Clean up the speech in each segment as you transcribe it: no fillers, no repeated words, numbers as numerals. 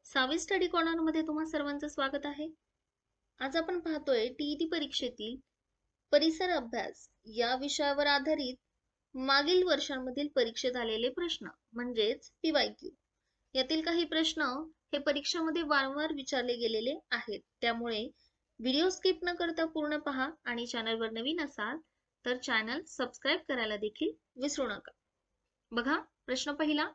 सावी study corner मध्ये तुम्हा सर्वांचं स्वागत आहे. आज आपण पाहतोय टीईटी परीक्षेतील परिसर अभ्यास या विषयावर आधारित मागील वर्षांमधील परीक्षेत आलेले प्रश्न म्हणजेच पीवायक्यू. यातील काही प्रश्न हे परीक्षेमध्ये वारंवार विचारले गेलेले आहेत. त्यामुळे व्हिडिओ स्किप न करता पूर्ण पहा आणि चॅनलवर नवीन असाल तर चॅनल सबस्क्राईब करायला देखील विसरू नका. बघा प्रश्न पहिला,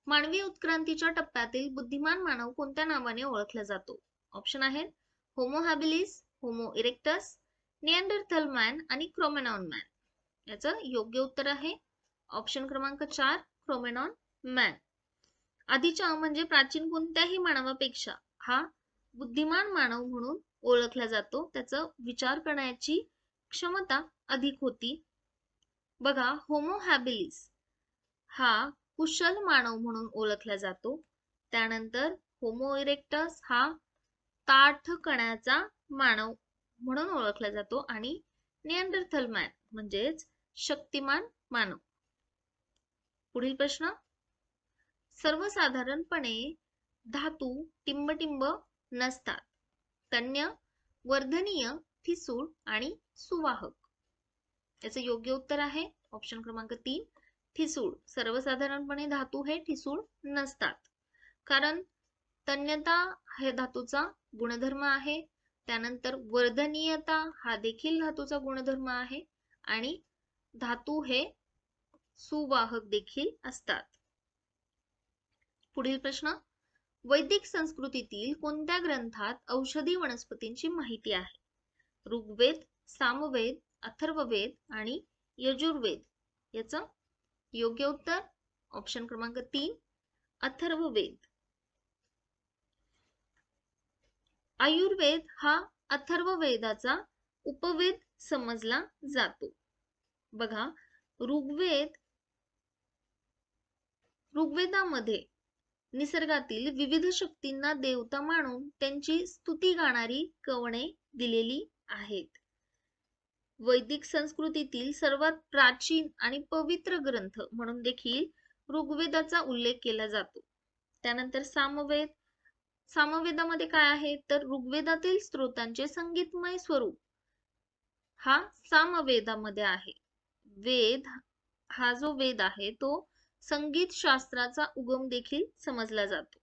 मानवी उत्क्रांतीच्या टप्प्यातील बुद्धिमान मानव कोणत्या नावाने ओळखला जातो? ऑप्शन आहेत Homo habilis, Homo erectus, Neanderthal man आणि क्रोमॅनॉन मॅन. याचं योग्य उत्तर आहे ऑप्शन क्रमांक 4 क्रोमॅनॉन मॅन. आधीच्या म्हणजे प्राचीन कोणत्याही मानवापेक्षा हा बुद्धिमान मानव म्हणून ओळखला जातो. त्याचा विचार करण्याची क्षमता अधिक होती. बघा होमो हॅबिलिस हा कुशल मानव म्हणून ओळखला जातो. त्यानंतर होमो इरेक्टस हा ताठ कण्याचा मानव म्हणून ओळखला जातो आणि निअँडरथल मॅन म्हणजेच शक्तिमान मानव. पुढील प्रश्न, सर्वसाधारणपणे धातू टिंबटिंब नसतात. तन्य, वर्धनीय, ठिसूळ आणि सुवाहक. याचं योग्य उत्तर आहे ऑप्शन क्रमांक 3 ठिसूळ. सर्वसाधारणपणे धातू हे ठिसूळ नसतात, कारण तन्यता हे धातूचा गुणधर्म आहे. त्यानंतर वर्धनीयता हा देखील धातूचा गुणधर्म आहे आणि धातू हे सुवाहक देखील असतात. पुढील प्रश्न, वैदिक संस्कृतीतील कोणत्या ग्रंथात औषधी वनस्पतींची माहिती आहे? ऋग्वेद, सामवेद, अथर्ववेद आणि यजुर्वेद. याचं योग्य उत्तर ऑप्शन क्रमांक 3 अथर्ववेद. आयुर्वेद हा अथर्ववेदाचा उपवेद समजला जातो. बघा ऋग्वेदामध्ये निसर्गातील विविध शक्तींना देवता मानून त्यांची स्तुती गाणारी कवणे दिलेली आहेत. वैदिक संस्कृतीतील सर्वात प्राचीन आणि पवित्र ग्रंथ म्हणून देखील ऋग्वेदाचा उल्लेख केला जातो. त्यानंतर सामवेद. सामवेदामध्ये काय आहे तर ऋग्वेदातील स्त्रोतांचे संगीतमय स्वरूप हा सामवेदामध्ये आहे. वेद हा जो वेद आहे तो संगीत शास्त्राचा उगम देखील समजला जातो.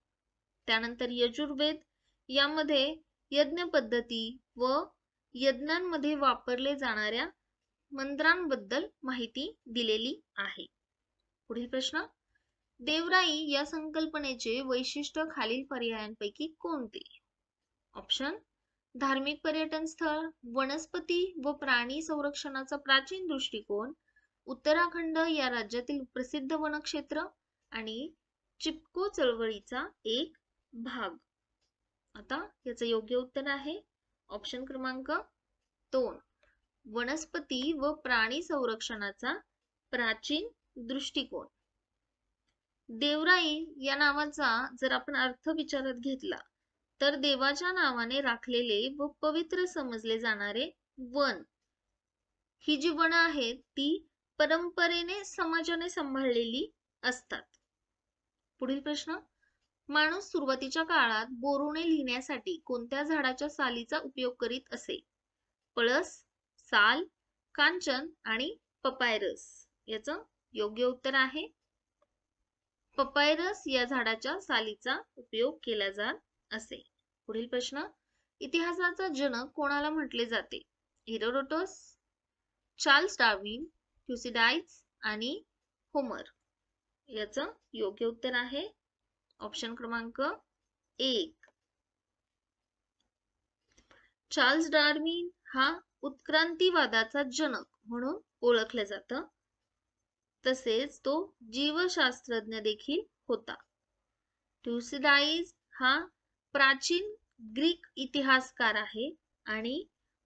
त्यानंतर यजुर्वेद यामध्ये यज्ञ पद्धती व यज्ञांमध्ये वापरले जाणाऱ्या मंत्रांबद्दल माहिती दिलेली आहे. पुढील प्रश्न, देवराई या संकल्पनेचे वैशिष्ट्य खालील पर्यायांपैकी कोणते? ऑप्शन, धार्मिक पर्यटन स्थळ, वनस्पती व प्राणी संरक्षणाचा प्राचीन दृष्टिकोन, उत्तराखंड या राज्यातील प्रसिद्ध वनक्षेत्र आणि चिपको चळवळीचा एक भाग. आता याचं योग्य उत्तर आहे ऑप्शन क्रमांक 2 वनस्पती व प्राणी संरक्षणाचा प्राचीन दृष्टिकोन. देवराई या नावाचा जर आपण अर्थ विचारात घेतला तर देवाच्या नावाने राखलेले व पवित्र समजले जाणारे वन. ही जी वन आहेत ती परंपरेने समाजाने सांभाळलेली असतात. पुढील प्रश्न, माणूस सुरुवातीच्या काळात बोरुणे लिहिण्यासाठी कोणत्या झाडाच्या सालीचा उपयोग करीत असे? पळस, साल, कांचन आणि पपायरस. याचं योग्य उत्तर आहे पपायरस या झाडाच्या सालीचा उपयोग केला जात असे. पुढील प्रश्न, इतिहासाचा जनक कोणाला म्हटले जाते? हेरोडोटस, चार्ल्स डार्विन, थुसिडाइड्स आणि होमर. याचं योग्य उत्तर आहे ऑप्शन क्रमांक 1 चार्ल्स डार्विन हा उत्क्रांतीवादाचा जनक म्हणून ओळखलं जातं. तसेच तो जीवशास्त्रज्ञ देखील होता. थुसिडाइड्स हा प्राचीन ग्रीक इतिहासकार आहे आणि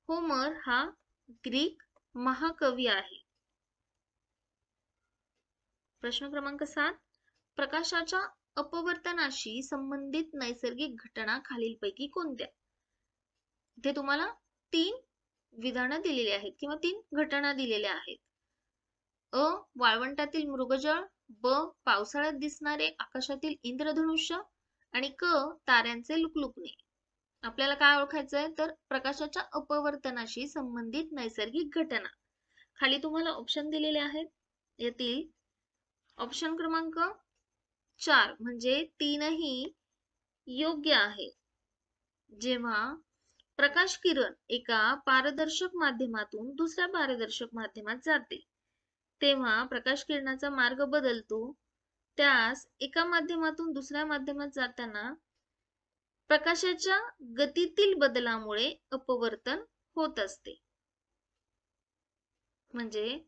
होमर हा ग्रीक महाकवी आहे. प्रश्न क्रमांक 7, प्रकाशाच्या अपवर्तनाशी संबंधित नैसर्गिक घटना खालीलपैकी कोणत्या? इथे तुम्हाला 3 विधानं दिलेली आहेत किंवा 3 घटना दिलेल्या आहेत. अ, वाळवंटातील मृगजळ, ब, पावसाळ्यात दिसणारे आकाशातील इंद्रधनुष्य आणि क ताऱ्यांचे लुकलुकणे. आपल्याला काय ओळखायचंय तर प्रकाशाच्या अपवर्तनाशी संबंधित नैसर्गिक घटना. खाली तुम्हाला ऑप्शन दिलेले आहेत. यातील ऑप्शन क्रमांक 4 म्हणजे तीनही योग्य आहे. जेव्हा प्रकाश किरण एका पारदर्शक माध्यमातून दुसऱ्या पारदर्शक माध्यमात जाते तेव्हा प्रकाश किरणाचा मार्ग बदलतो. त्यास एका माध्यमातून दुसऱ्या माध्यमात जाताना प्रकाशाच्या गतीतील बदलामुळे अपवर्तन होत असते. म्हणजे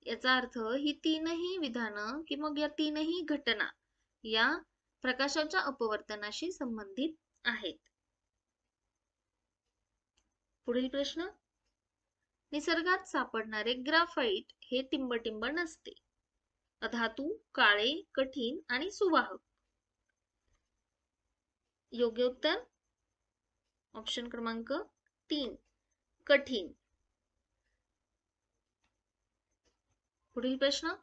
याचा अर्थ ही तीनही विधानं की मग या तीनही घटना या प्रकाशाच्या अपवर्तनाशी संबंधित आहेत. पुढील प्रश्न. निसर्गात सापडणारे ग्राफाइट हे टिंबटिंब नसते. अधातू, काळे, कठीण आणि सुवाहक. योग्य उत्तर ऑप्शन क्रमांक 3 कठीण. पुढील प्रश्न.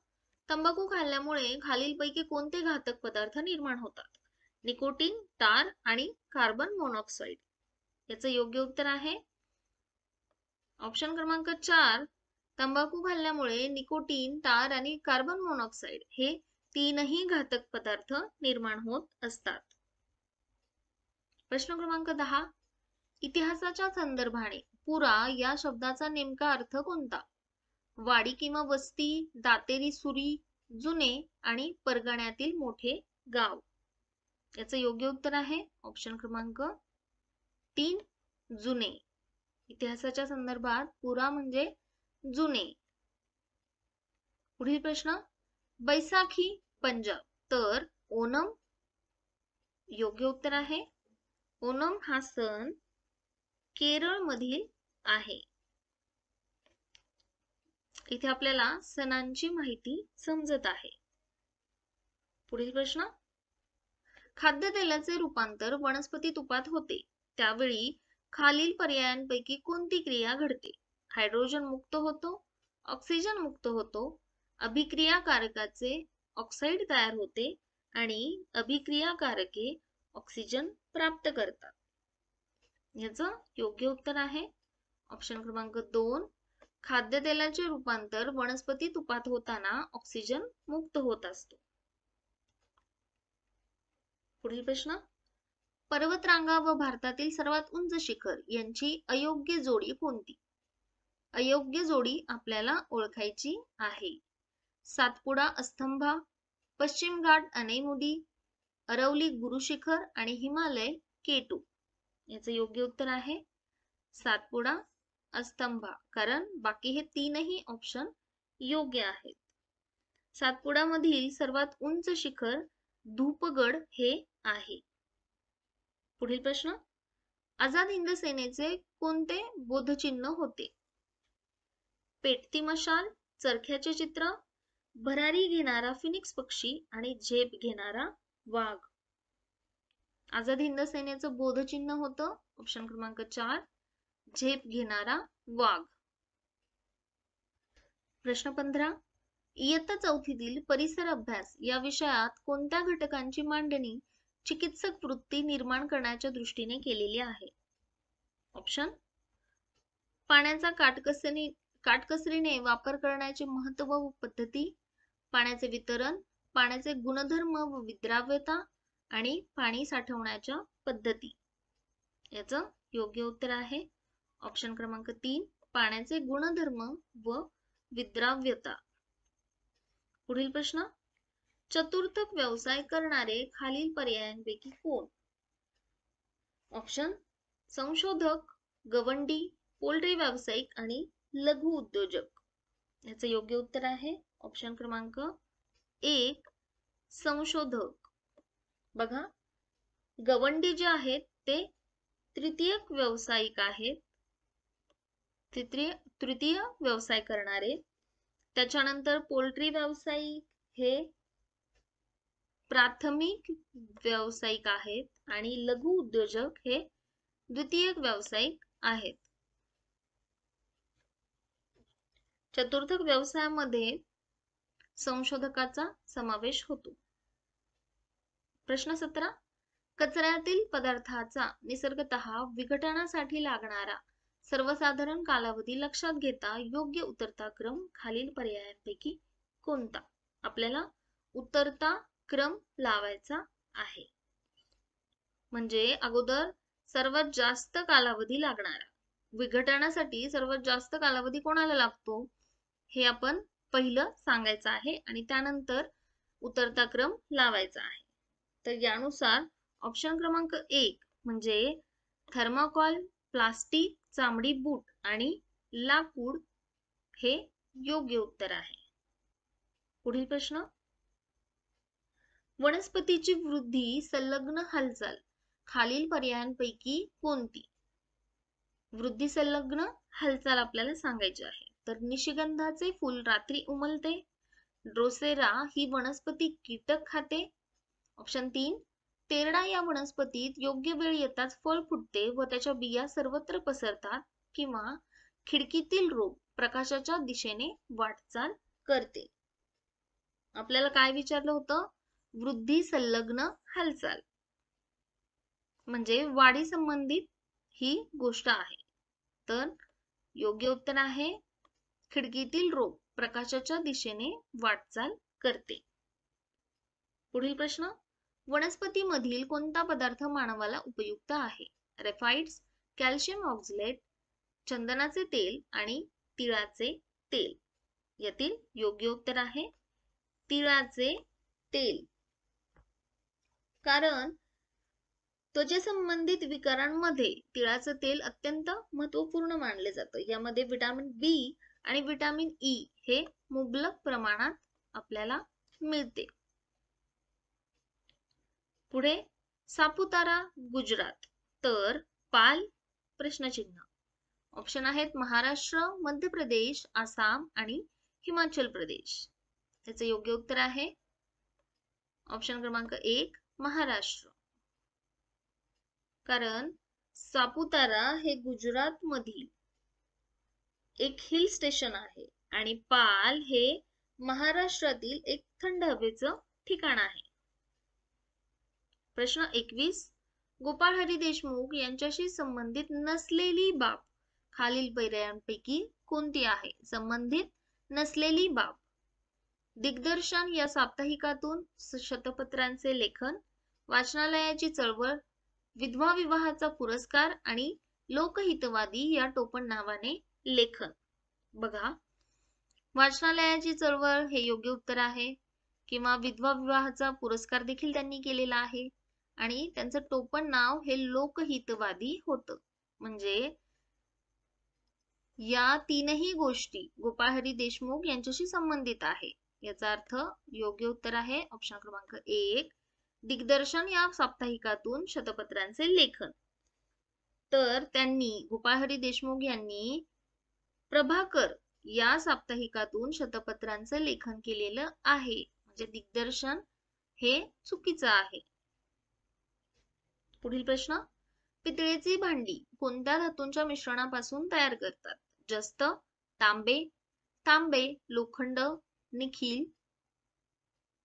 तंबाखू खाल्ल्यामुळे खालीलपैकी कोणते घातक पदार्थ निर्माण होतात? निकोटीन, टार आणि कार्बन मोनॉक्साईड. याचं योग्य उत्तर आहे ऑप्शन क्रमांक 4 तंबाखू खाल्ल्यामुळे निकोटीन, टार आणि कार्बन मोनॉक्साईड हे तीनही घातक पदार्थ निर्माण होत असतात. प्रश्न क्रमांक 10. इतिहासाच्या संदर्भाने पुरा या शब्दाचा नेमका अर्थ कोणता? वाडी किंवा वस्ती, दातेरी सुरी, जुने आणि परगण्यातील मोठे गाव. याचं योग्य उत्तर आहे ऑप्शन क्रमांक 3 जुने. इतिहासाच्या संदर्भात पुरा म्हणजे जुने. पुढील प्रश्न. बैसाखी पंजाब तर ओणम. योग्य उत्तर आहे ओणम हा सण केरळ मधील आहे. इथे आपल्याला सणांची माहिती समजत आहे. पुढील प्रश्न. खाद्यतेलाचे रूपांतर वनस्पती तुपात होते त्यावेळी खालील पर्यायांपैकी कोणती क्रिया घडते? हायड्रोजन मुक्त होतो, ऑक्सिजन मुक्त होतो, अभिक्रियाकारकाचे ऑक्साईड तयार होते आणि अभिक्रियाकारके ऑक्सिजन प्राप्त करतात. याचं योग्य उत्तर आहे ऑप्शन क्रमांक 2 खाद्यतेलाचे रूपांतर वनस्पती तुपात होताना ऑक्सिजन मुक्त होत असतो. पुढील प्रश्न. पर्वतरांगा व भारतातील सर्वात उंच शिखर यांची अयोग्य जोडी कोणती? अयोग्य जोडी आपल्याला ओळखायची आहे. सातपुडा अस्तंभा, पश्चिम घाट अनैमुदी, अरवली गुरुशिखर आणि हिमालय केटू. याचं योग्य उत्तर आहे सातपुडा अस्तंभा, कारण बाकी हे तीनही ऑप्शन योग्य आहेत. सातपुडा मधील सर्वात उंच शिखर धूपगड हे आहे. पुढील प्रश्न. आझाद हिंद सेनेचे कोणते बोधचिन्ह होते? पेटती मशाल, चरख्याचे चित्र, भरारी घेणारा फिनिक्स पक्षी आणि झेप घेणारा वाघ. आझाद हिंद सेनेचं बोधचिन्ह होतं ऑप्शन क्रमांक 4 झेप घेणारा वाघ. प्रश्न 15. इयत्ता चौथीतील परिसर अभ्यास या विषयात कोणत्या घटकांची मांडणी चिकित्सक वृत्ती निर्माण करण्याच्या दृष्टीने केलेली आहे? ऑप्शन. पाण्याचा काटकसरीने वापर करण्याचे महत्त्व व पद्धती, पाण्याचे वितरण, पाण्याचे गुणधर्म व विद्राव्यता आणि पाणी साठवण्याच्या पद्धती. याचं योग्य उत्तर आहे ऑप्शन क्रमांक 3 पाण्याचे गुणधर्म व विद्राव्यता. पुढील प्रश्न. चतुर्थक व्यवसाय करणारे खालील पर्यायांपैकी कोण? ऑप्शन. संशोधक, गवंडी, पोल्ट्री व्यावसायिक आणि लघु उद्योजक. याचं योग्य उत्तर आहे ऑप्शन क्रमांक 1 संशोधक. बघा गवंडी जे आहेत ते तृतीयक व्यावसायिक आहेत, तृतीय व्यवसाय करणारे. त्याच्यानंतर पोल्ट्री व्यावसायिक हे प्राथमिक व्यावसायिक आहेत आणि लघु उद्योजक हे द्वितीयक व्यावसायिक आहेत. चतुर्थक व्यवसायामध्ये संशोधकाचा समावेश होतो. प्रश्न 17. कचऱ्यातील पदार्थाचा निसर्गतः विघटनासाठी लागणारा सर्वसाधारण कालावधी लक्षात घेता योग्य उतरता क्रम खालील पर्यायांपैकी कोणता? आपल्याला उतरता क्रम लावायचा आहे. म्हणजे अगोदर सर्वात जास्त कालावधी लागणारा, विघटनासाठी सर्वात जास्त कालावधी कोणाला लागतो हे आपण पहिलं सांगायचं आहे आणि त्यानंतर उतरता क्रम लावायचा आहे. तर यानुसार ऑप्शन क्रमांक 1 म्हणजे थर्माकोल, प्लास्टिक, चामडी बूट आणि लाकूड हे योग्य उत्तर आहे. पुढील प्रश्न, वनस्पतीची वृद्धी संलग्न हालचाल खालील पर्यायांपैकी कोणती? वृद्धी संलग्न हालचाल आपल्याला सांगायची आहे. तर निशिगंधाचे फूल रात्री उमलते, ड्रोसेरा ही वनस्पती कीटक खाते. ऑप्शन 3, तेरडा या वनस्पतीत योग्य वेळ येताच फळ फुटते व त्याच्या बिया सर्वत्र पसरतात. किंवा खिडकीतील रोप प्रकाशाच्या दिशेने वाटचाल करते. आपल्याला काय विचारलं होतं? वृद्धी संलग्न हालचाल म्हणजे वाढी संबंधित ही गोष्ट आहे. तर योग्य उत्तर आहे खिडकीतील रोप प्रकाशाच्या दिशेने वाटचाल करते. पुढील प्रश्न, वनस्पतीमधील कोणता पदार्थ मानवाला उपयुक्त आहे? रेफाइड्स, कॅल्शियम ऑक्झलेट, चंदनाचे तेल आणि तिळाचे तेल. यातील योग्य उत्तर आहे तिळाचे तेल. कारण त्वचेसंबंधित विकारांमध्ये तिळाचं तेल अत्यंत महत्वपूर्ण मानले जातं. यामध्ये विटॅमिन बी आणि विटॅमिन ई हे मुबलक प्रमाणात आपल्याला मिळते. पुढे, सापुतारा गुजरात तर पाल प्रश्नचिन्ह. ऑप्शन आहेत महाराष्ट्र, मध्य प्रदेश, आसाम आणि हिमाचल प्रदेश. त्याचे योग्य उत्तर आहे ऑप्शन क्रमांक 1 महाराष्ट्र. कारण सापुतारा हे गुजरात मधील एक हिल स्टेशन आहे आणि पाल हे महाराष्ट्रातील एक थंड हवेचं ठिकाण आहे. प्रश्न 21, गोपाळ हरी देशमुख यांच्याशी संबंधित नसलेली बाब खालील पर्यायांपैकी कोणती आहे? संबंधित नसलेली बाब, दिग्दर्शन या साप्ताहिकातून शतपत्रांचे लेखन, वाचनालयाची चळवळ, विधवा विवाहाचा पुरस्कार आणि लोकहितवादी या टोपण नावाने लेखन. बघा, वाचनालयाची चळवळ हे योग्य उत्तर आहे. किंवा विधवा विवाहाचा पुरस्कार देखील त्यांनी केलेला आहे आणि त्यांचं टोपण नाव हे लोकहितवादी होतं. म्हणजे या तीनही गोष्टी गोपाळ हरी देशमुख यांच्याशी संबंधित आहे. याचा अर्थ योग्य उत्तर आहे ऑप्शन क्रमांक 1 दिग्दर्शन या साप्ताहिकातून शतपत्रांचे लेखन. तर त्यांनी गोपाळ हरी देशमुख यांनी प्रभाकर या साप्ताहिकातून शतपत्रांचं लेखन केलेलं आहे. म्हणजे दिग्दर्शन हे चुकीचं आहे. पुढील प्रश्न, पितळेची भांडी कोणत्या धातूंच्या मिश्रणापासून तयार करतात? जस्त, तांबे, तांबे, लोखंड, निखिल.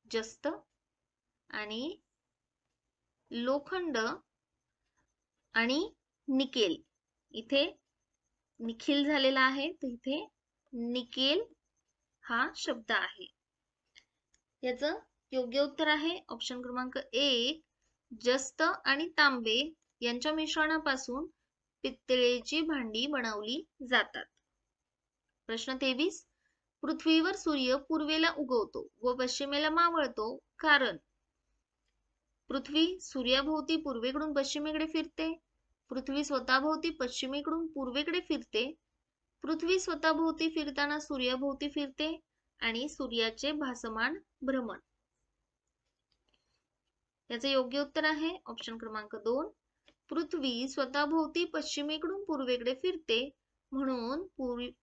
जस्त आणि लोखंड आणि निकेल. इथे निखिल झालेला आहे तर इथे निकेल हा शब्द आहे. याचं योग्य उत्तर आहे ऑप्शन क्रमांक 1 जस्त आणि तांबे यांच्या मिश्रणापासून पितळेची भांडी बनवली जातात. प्रश्न 23, पृथ्वीवर सूर्य पूर्वेला उगवतो व पश्चिमेला मावळतो कारण पृथ्वी सूर्याभोवती पूर्वेकडून पश्चिमेकडे फिरते, पृथ्वी स्वतःभोवती पश्चिमेकडून पूर्वेकडे फिरते, पृथ्वी स्वतःभोवती फिरताना सूर्याभोवती फिरते आणि सूर्याचे भासमान भ्रमण. याचे योग्य उत्तर आहे ऑप्शन क्रमांक 2 पृथ्वी स्वतःभोवती पश्चिमेकडून पूर्वेकडे फिरते म्हणून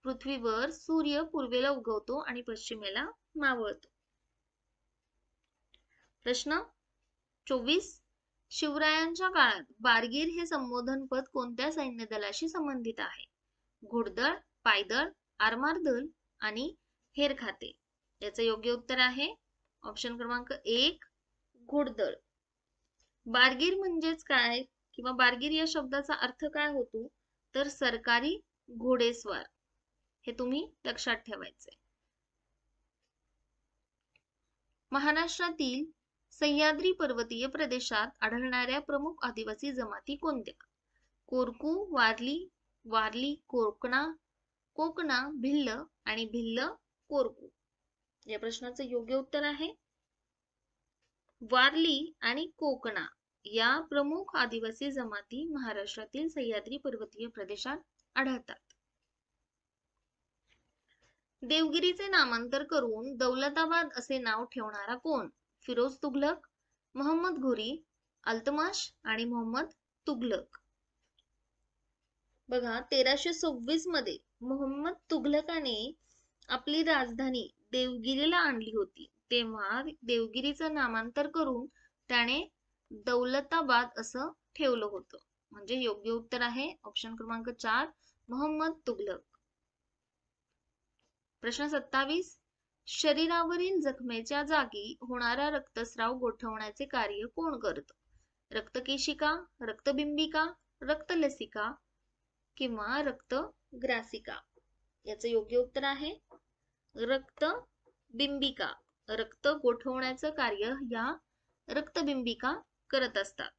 पृथ्वीवर सूर्य पूर्वेला उगवतो आणि पश्चिमेला मावळतो. प्रश्न 24, शिवरायांच्या काळात बारगीर हे संबोधन पद कोणत्या सैन्य दलाशी संबंधित आहे? घोडदळ, पायदळ, आरमार दल आणि हेर खाते. याचे योग्य उत्तर आहे ऑप्शन क्रमांक 1 घोडदळ. बारगीर म्हणजेच काय किंवा बारगीर या शब्दाचा अर्थ काय होतो तर सरकारी घोडेस्वार. हे तुम्ही लक्षात ठेवायचे. महाराष्ट्रातील सह्याद्री पर्वतीय प्रदेशात आढळणाऱ्या प्रमुख आदिवासी जमाती कोणत्या? कोरकू, वारली, वारली कोकणा, कोकणा भिल्ल आणि भिल्ल कोरकू. या प्रश्नाचं योग्य उत्तर आहे वारली आणि कोकणा या प्रमुख आदिवासी जमाती महाराष्ट्रातील सह्याद्री पर्वतीय प्रदेशात आढळतात. देवगिरीचे नामांतर करून दौलताबाद असे नाव ठेवणारा कोण? फिरोज तुघलक, मोहम्मद घोरी, अल्तमाश आणि मोहम्मद तुघलक. बघा 1326 मध्ये मोहम्मद तुघलकाने आपली राजधानी देवगिरीला आणली होती. तेव्हा देवगिरीचं नामांतर करून त्याने दौलताबाद असं ठेवलं होतं. म्हणजे योग्य उत्तर आहे ऑप्शन क्रमांक 4 मोहम्मद तुघलक. प्रश्न 27. शरीरावरील जखमेच्या जागी होणारा रक्तस्राव गोठवण्याचे कार्य कोण करतं? रक्तकेशिका, रक्तबिंबिका, रक्तलसिका किंवा रक्तग्रासिका. याचं योग्य उत्तर आहे रक्तबिंबिका. रक्त गोठवण्याचं कार्य या रक्तबिंबिका करत असतात.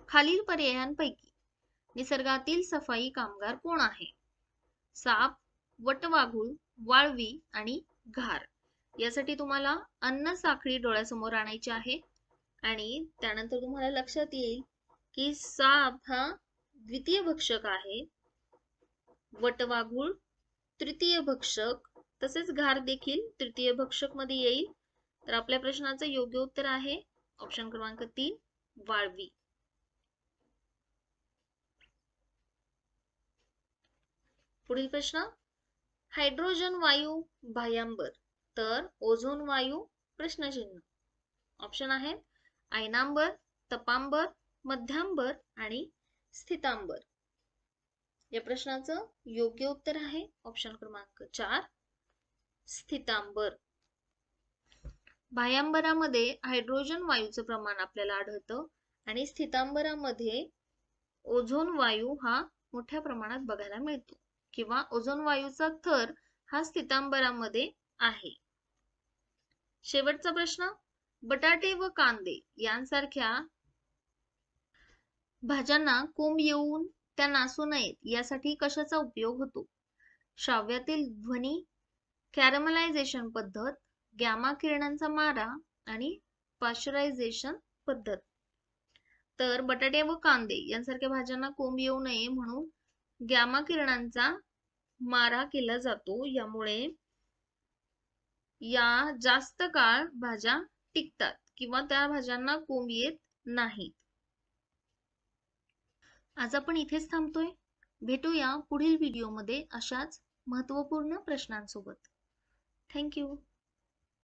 खालील पर्यायांपैकी निसर्गातील सफाई कामगार कोण आहे? साप, वटवाघूळ, वाळवी आणि घार. यासाठी तुम्हाला अन्न साखळी डोळ्यासमोर आणायची आहे आणि त्यानंतर तुम्हाला लक्षात येईल की साप हा द्वितीय भक्षक आहे, वटवाघूळ तृतीय भक्षक, तसेच घार देखील तृतीय भक्षक मध्ये येईल. तर आपल्या प्रश्नाचं योग्य उत्तर आहे ऑप्शन क्रमांक 3 वाळवी. पुढील प्रश्न हायड्रोजन वायू बाह्यांबर तर ओझोन वायू प्रश्नचिन्ह. ऑप्शन आहेत आयनांबर, तपांबर, मध्यांबर आणि स्थितांबर. या प्रश्नाचं योग्य उत्तर आहे ऑप्शन क्रमांक 4 स्थितांबर. बाह्यांबरामध्ये हायड्रोजन वायूचं प्रमाण आपल्याला आढळतं आणि स्थितांबरामध्ये ओझोन वायू हा मोठ्या प्रमाणात बघायला मिळतो किंवा ओझोन वायूचा थर हा स्थितांबरामध्ये आहे. शेवटचा प्रश्न बटाटे व कांदे यांसारख्या भाज्यांना कोंब येऊन त्या नासू नयेत यासाठी कशाचा उपयोग होतो? श्राव्यातील ध्वनी, कॅरमलायझेशन पद्धत, गॅमा किरणांचा मारा आणि पाश्चरायझेशन पद्धत. तर बटाटे व कांदे यांसारख्या भाज्यांना कोंब येऊ नये म्हणून गॅमा किरणांचा मारा केला जातो. यामुळे या जास्त काळ भाज्या टिकतात किंवा त्या भाज्यांना कोंब येत नाहीत. आज आपण इथेच थांबतोय. भेटूया पुढील व्हिडिओमध्ये अशाच महत्त्वपूर्ण प्रश्नांसोबत. थँक्यू.